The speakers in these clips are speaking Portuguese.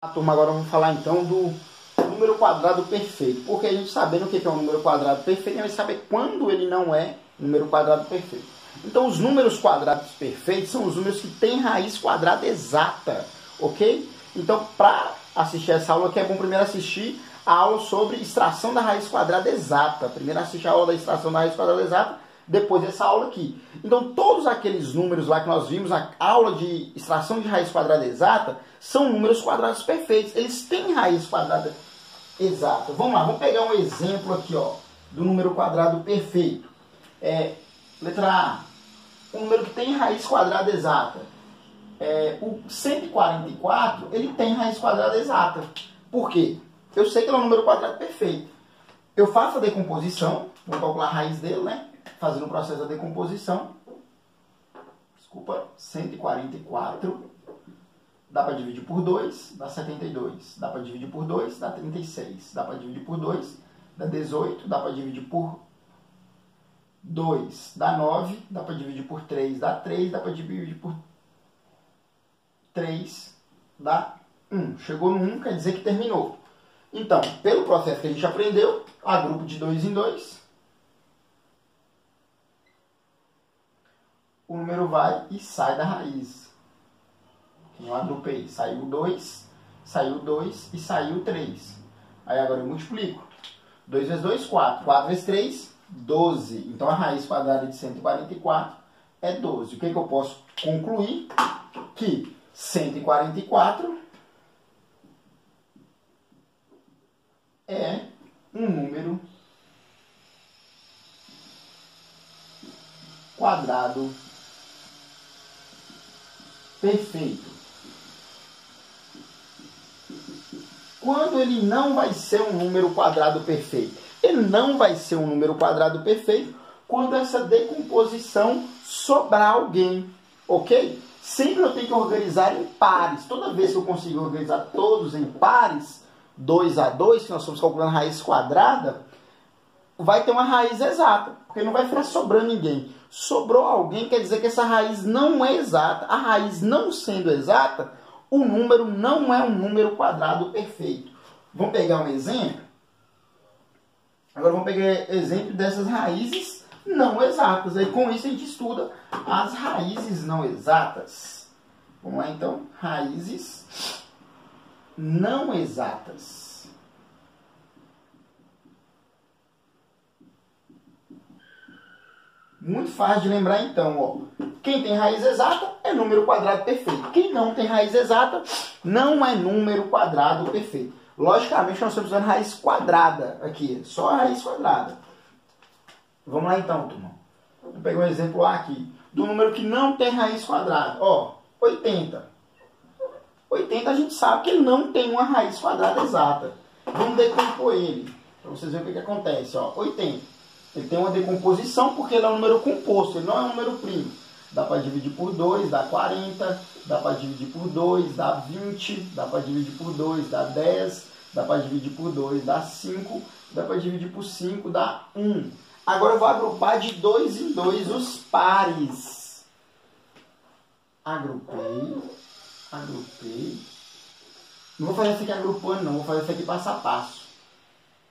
Turma, agora vamos falar então do número quadrado perfeito. Porque a gente sabendo o que é um número quadrado perfeito, a gente vai saber quando ele não é número quadrado perfeito. Então, os números quadrados perfeitos são os números que têm raiz quadrada exata, ok? Então, para assistir essa aula aqui, é bom primeiro assistir a aula sobre extração da raiz quadrada exata. Primeiro assistir a aula da extração da raiz quadrada exata, depois dessa aula aqui. Então, todos aqueles números lá que nós vimos na aula de extração de raiz quadrada exata são números quadrados perfeitos. Eles têm raiz quadrada exata. Vamos lá, vamos pegar um exemplo aqui, ó, do número quadrado perfeito. Letra A, um número que tem raiz quadrada exata. O 144, ele tem raiz quadrada exata. Por quê? Eu sei que ele é um número quadrado perfeito. Eu faço a decomposição, vou calcular a raiz dele, né? Fazendo o processo da decomposição. Desculpa, 144. Dá para dividir por 2, dá 72. Dá para dividir por 2, dá 36. Dá para dividir por 2, dá 18. Dá para dividir por 2, dá 9. Dá para dividir por 3, dá 3. Dá para dividir por 3, dá 1. Chegou no 1, quer dizer que terminou. Então, pelo processo que a gente aprendeu, agrupo de 2 em 2. O número vai e sai da raiz. Eu agrupei. Saiu 2 e saiu 3. Aí agora eu multiplico. 2 vezes 2, 4. 4 vezes 3, 12. Então a raiz quadrada de 144 é 12. O que eu posso concluir? Que 144 é um número quadrado perfeito. Quando ele não vai ser um número quadrado perfeito? Ele não vai ser um número quadrado perfeito quando essa decomposição sobrar alguém, ok? Sempre eu tenho que organizar em pares. Toda vez que eu consigo organizar todos em pares, 2 a 2, que nós estamos calculando raiz quadrada, vai ter uma raiz exata, porque não vai ficar sobrando ninguém. Sobrou alguém, quer dizer que essa raiz não é exata. A raiz não sendo exata, o número não é um número quadrado perfeito. Vamos pegar um exemplo? Agora vamos pegar exemplo dessas raízes não exatas. Aí com isso a gente estuda as raízes não exatas. Vamos lá então, raízes não exatas. Muito fácil de lembrar então, ó. Quem tem raiz exata é número quadrado perfeito. Quem não tem raiz exata não é número quadrado perfeito. Logicamente nós estamos usando raiz quadrada aqui, só a raiz quadrada. Vamos lá então, turma. Vou pegar um exemplo lá aqui, do número que não tem raiz quadrada. Ó, 80. 80 a gente sabe que ele não tem uma raiz quadrada exata. Vamos decompor ele, para vocês verem o que acontece. Ó, 80. Ele tem uma decomposição porque ele é um número composto, ele não é um número primo. Dá para dividir por 2, dá 40. Dá para dividir por 2, dá 20. Dá para dividir por 2, dá 10. Dá para dividir por 2, dá 5. Dá para dividir por 5, dá 1. Agora eu vou agrupar de 2 em 2 os pares. Agrupei. Não vou fazer isso aqui agrupando, não. Vou fazer isso aqui passo a passo.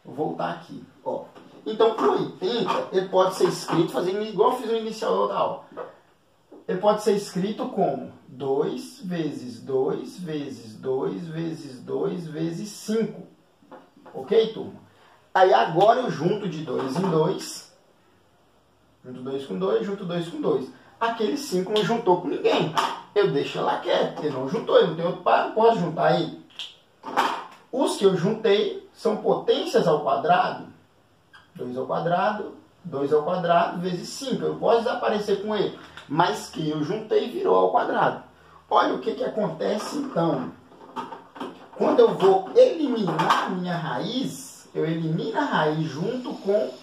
Vou voltar aqui, ó. Então, o 80, ele pode ser escrito, fazendo igual eu fiz no inicial da aula. Ele pode ser escrito como 2 vezes 2 vezes 2 vezes 2 vezes 5. Ok, turma? Aí agora eu junto de 2 em 2. Junto 2 com 2, junto 2 com 2. Aquele 5 não juntou com ninguém. Eu deixo ela quieta. Ele não juntou, ele não tem outro par, posso juntar ele. Os que eu juntei são potências ao quadrado. 2 ao quadrado, 2 ao quadrado, vezes 5. Eu posso desaparecer com ele. Mas que eu juntei virou ao quadrado. Olha o que acontece então. Quando eu vou eliminar a minha raiz, eu elimino a raiz junto com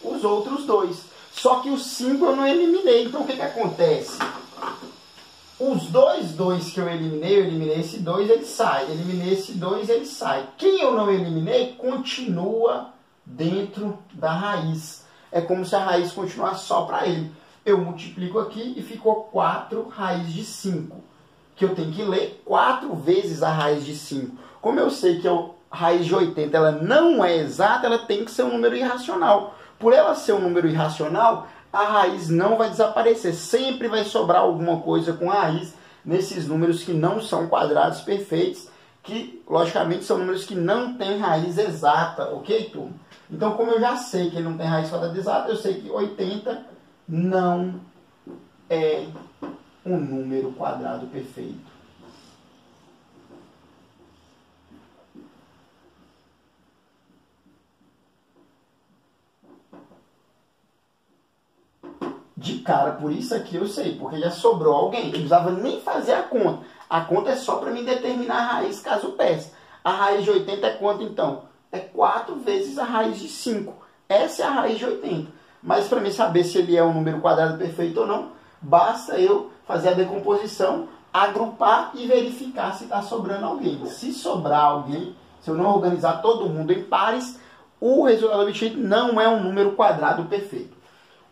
os outros 2. Só que os 5 eu não eliminei. Então o que acontece? Os 2 que eu eliminei esse 2, ele sai. Eliminei esse 2, ele sai. Quem eu não eliminei, continua dentro da raiz. É como se a raiz continuasse só para ele. Eu multiplico aqui e ficou 4 raiz de 5. que eu tenho que ler 4 vezes a raiz de 5. Como eu sei que a raiz de 80 ela não é exata, ela tem que ser um número irracional. Por ela ser um número irracional, a raiz não vai desaparecer. Sempre vai sobrar alguma coisa com a raiz nesses números que não são quadrados perfeitos, que logicamente são números que não têm raiz exata, ok, turma? Então, como eu já sei que ele não tem raiz quadrada exata, eu sei que 80 não é um número quadrado perfeito. De cara, por isso aqui eu sei, porque já sobrou alguém. Eu não precisava nem fazer a conta. A conta é só para mim determinar a raiz caso peça. A raiz de 80 é quanto então? É 4 vezes a raiz de 5. Essa é a raiz de 80. Mas para mim saber se ele é um número quadrado perfeito ou não, basta eu fazer a decomposição, agrupar e verificar se está sobrando alguém. Se sobrar alguém, se eu não organizar todo mundo em pares, o resultado obtido não é um número quadrado perfeito.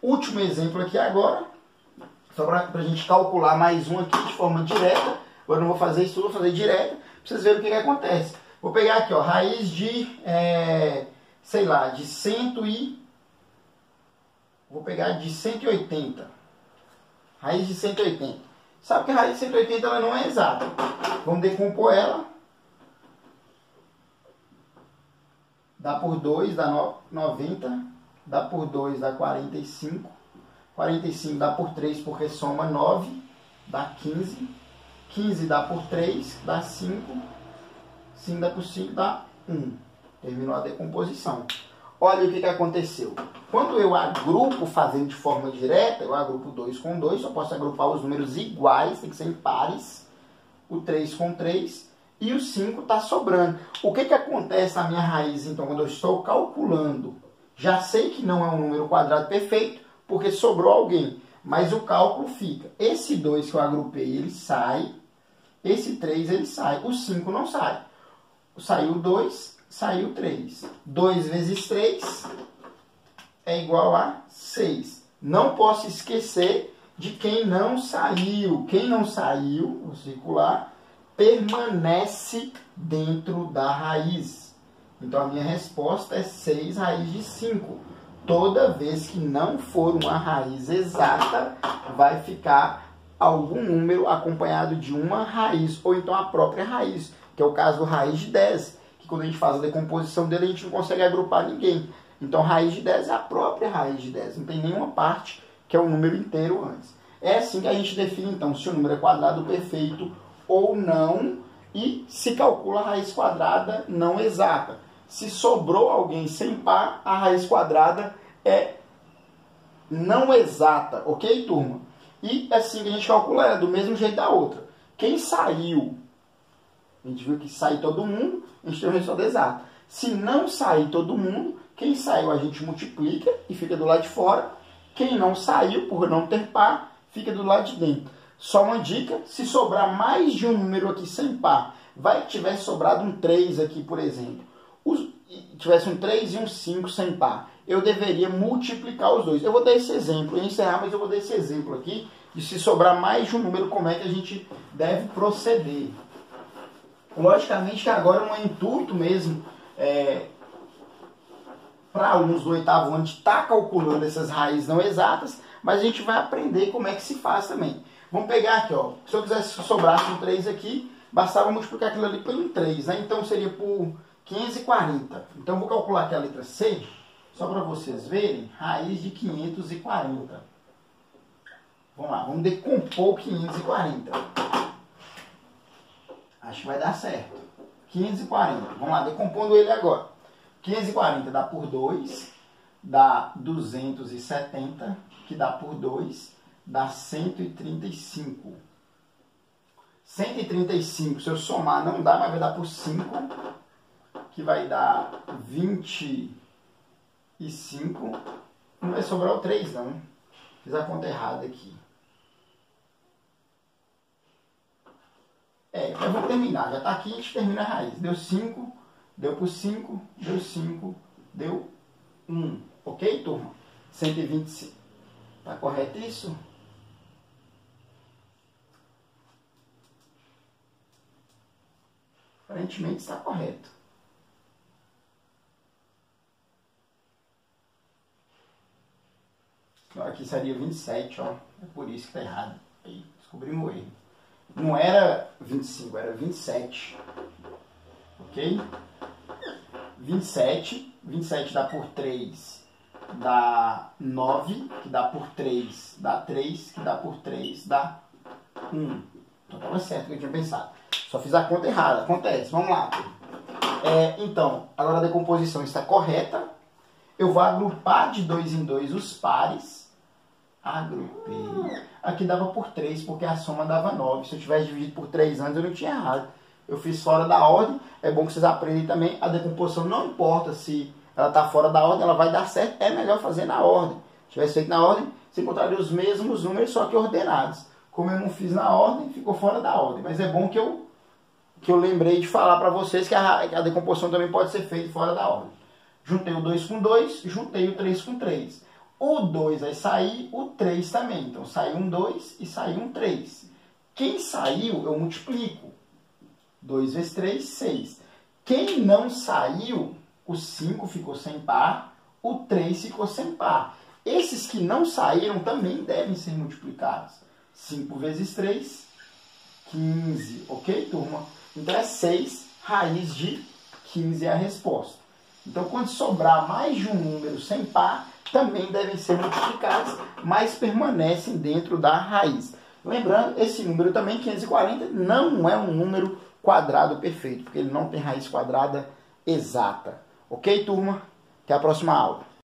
Último exemplo aqui agora, só para a gente calcular mais um aqui de forma direta. Agora não vou fazer isso tudo, vou fazer direto, para vocês verem o que acontece. Vou pegar aqui, ó, raiz de, sei lá, de 180. Raiz de 180. Sabe que a raiz de 180 ela não é exata. Vamos decompor ela. Dá por 2, dá 90. Dá por 2, dá 45. 45 dá por 3, porque soma 9, dá 15. 15 dá por 3, dá 5. 5 dá por 5, dá 1. Terminou a decomposição. Olha o que aconteceu. Quando eu agrupo fazendo de forma direta, eu agrupo 2 com 2, só posso agrupar os números iguais, tem que ser em pares. O 3 com 3 e o 5 está sobrando. O que acontece na minha raiz, então, quando eu estou calculando? Já sei que não é um número quadrado perfeito, porque sobrou alguém. Mas o cálculo fica. Esse 2 que eu agrupei, ele sai. Esse 3, ele sai. O 5 não sai. Saiu 2, saiu 3. 2 vezes 3 é igual a 6. Não posso esquecer de quem não saiu. Quem não saiu, vou circular, permanece dentro da raiz. Então, a minha resposta é 6 raiz de 5. Toda vez que não for uma raiz exata, vai ficar algum número acompanhado de uma raiz, ou então a própria raiz, que é o caso do raiz de 10, que quando a gente faz a decomposição dele, a gente não consegue agrupar ninguém. Então, raiz de 10 é a própria raiz de 10, não tem nenhuma parte que é um número inteiro antes. É assim que a gente define, então, se o número é quadrado perfeito ou não, e se calcula a raiz quadrada não exata. Se sobrou alguém sem par, a raiz quadrada é não exata, ok, turma? E assim que a gente calcula ela, do mesmo jeito da outra. Quem saiu, a gente viu que sai todo mundo, a gente tem o resultado exato. Se não sair todo mundo, quem saiu a gente multiplica e fica do lado de fora. Quem não saiu, por não ter par, fica do lado de dentro. Só uma dica, se sobrar mais de um número aqui sem par, vai que tivesse sobrado um 3 aqui, por exemplo. Tivesse um 3 e um 5 sem par, eu deveria multiplicar os dois. Eu vou dar esse exemplo, eu ia encerrar, mas eu vou dar esse exemplo aqui, de se sobrar mais de um número, como é que a gente deve proceder. Logicamente que agora não é intuito mesmo, para alunos do 8º ano, de estar calculando essas raízes não exatas, mas a gente vai aprender como é que se faz também. Vamos pegar aqui, ó, se eu quisesse sobrasse um 3 aqui, bastava multiplicar aquilo ali pelo 3, né? Então seria por 540. Então, vou calcular aqui a letra C, só para vocês verem, raiz de 540. Vamos lá, vamos decompor 540. Acho que vai dar certo. 540, vamos lá, decompondo ele agora. 540 dá por 2, dá 270, que dá por 2, dá 135. 135, se eu somar, não dá, mas vai dar por 5, que vai dar 25. Não vai sobrar o 3, não. Fiz a conta errada aqui. Eu vou terminar. Já está aqui, a gente termina a raiz. Deu 5, deu por 5, deu 5, deu 1. Ok, turma? 125. Está correto isso? Aparentemente está correto. Aqui seria 27, ó. É por isso que está errado. Aí, descobrimos o erro. Não era 25, era 27. Ok? 27 dá por 3, dá 9, que dá por 3, dá 3, que dá por 3, dá 1. Então estava certo o que eu tinha pensado. Só fiz a conta errada. Acontece. Vamos lá. Então, agora a decomposição está correta. Eu vou agrupar de 2 em 2 os pares. Agrupei. Aqui dava por 3, porque a soma dava 9. Se eu tivesse dividido por 3 antes, eu não tinha errado. Eu fiz fora da ordem. É bom que vocês aprendam também. A decomposição não importa se ela está fora da ordem, ela vai dar certo. É melhor fazer na ordem. Se tivesse feito na ordem, você encontraria os mesmos números, só que ordenados. Como eu não fiz na ordem, ficou fora da ordem. Mas é bom que eu lembrei de falar para vocês que a decomposição também pode ser feita fora da ordem. Juntei o 2 com 2, juntei o 3 com 3. O 2 vai sair, o 3 também. Então, saiu um 2 e saiu um 3. Quem saiu, eu multiplico. 2 vezes 3, 6. Quem não saiu, o 5 ficou sem par, o 3 ficou sem par. Esses que não saíram também devem ser multiplicados. 5 vezes 3, 15. Ok, turma? Então, é 6 raiz de 15 é a resposta. Então, quando sobrar mais de um número sem par, também devem ser multiplicados, mas permanecem dentro da raiz. Lembrando, esse número também, 540, não é um número quadrado perfeito, porque ele não tem raiz quadrada exata. Ok, turma? Até a próxima aula.